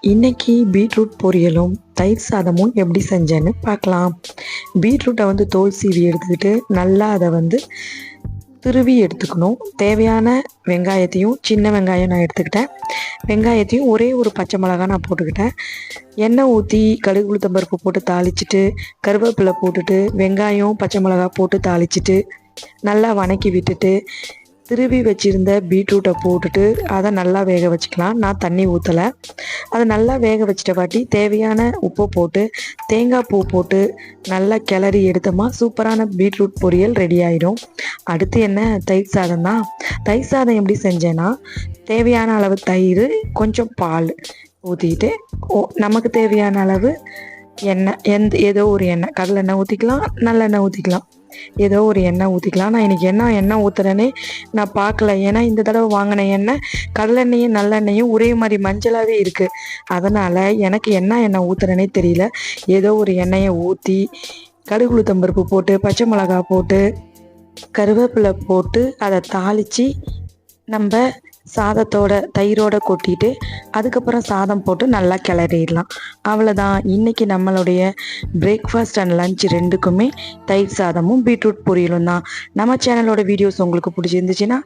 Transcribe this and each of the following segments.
இன்னைக்கு பீட்ரூட் பொரியலும் தயிர் சாதமும் எப்படி செஞ்சேன்னு பார்க்கலாம். பீட்ரூட்டை தோல் சீவி எடுத்துக்கிட்டு நல்லா அதை துருவி எடுத்துக்கணும். தேவையான வெங்காயத்தையும், சின்ன வெங்காயம் நான் எடுத்துக்கிட்டேன். வெங்காயத்தையும் ஒரே ஒரு பச்சை மிளகாய் நான் போட்டுக்கிட்டேன். எண்ணெய் ஊற்றி கடுகு உளுத்தம்பருப்பு போட்டு தாளிச்சிட்டு, கருவேப்பிலை போட்டுட்டு, வெங்காயம் பச்சை மிளகாய் போட்டு தாளிச்சிட்டு நல்லா வணக்கி விட்டுட்டு, திருவி வச்சுருந்த பீட்ரூட்டை போட்டுட்டு அதை நல்லா வேக வச்சுக்கலாம். நான் தண்ணி ஊற்றலை. அதை நல்லா வேக வச்சிட்ட வாட்டி தேவையான உப்பு போட்டு தேங்காய் பூ போட்டு நல்லா கிளறி எடுத்தோமா சூப்பரான பீட்ரூட் பொரியல் ரெடி ஆகிடும். அடுத்து என்ன, தயிர் சாதம் தான். தயிர் சாதம் எப்படி செஞ்சேன்னா, தேவையான அளவு தயிர், கொஞ்சம் பால் ஊற்றிக்கிட்டு நமக்கு தேவையான அளவு எண்ணெய், ஏதோ ஒரு எண்ணெய், கடலெண்ணெய் ஊற்றிக்கலாம், நல்லெண்ணெய் ஊற்றிக்கலாம், ஏதோ ஒரு எண்ணெய் ஊற்றிக்கலாம். நான் இன்றைக்கி எண்ணெய் ஊற்றுறேன்னே நான் பார்க்கல. ஏன்னா இந்த தடவை வாங்கின எண்ணெய் கடலெண்ணெயும் நல்லெண்ணெயும் ஒரே மாதிரி மஞ்சளாகவே இருக்குது. அதனால் எனக்கு எண்ணெய் ஊற்றுறேனே தெரியல. ஏதோ ஒரு எண்ணெயை ஊற்றி கடுகு உளுத்தம்பருப்பு போட்டு, பச்சை மிளகா போட்டு, கருவேப்பிலை போட்டு அதை தாளித்து நம்ம சாதத்தோட தயிரோட கொட்டிட்டு அதுக்கப்புறம் சாதம் போட்டு நல்லா கிளறிடலாம். அவ்வளோதான். இன்றைக்கி நம்மளுடைய பிரேக்ஃபாஸ்ட் அண்ட் லஞ்ச் ரெண்டுக்குமே தயிர் சாதமும் பீட்ரூட் பொரியலும் தான். நம்ம சேனலோட வீடியோஸ் உங்களுக்கு பிடிச்சிருந்துச்சுன்னா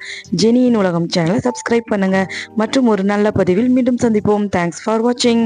ஜெனியின் உலகம் சேனலை சப்ஸ்கிரைப் பண்ணுங்கள். மற்றும் ஒரு நல்ல பதிவில் மீண்டும் சந்திப்போம். தேங்க்ஸ் ஃபார் வாட்சிங்.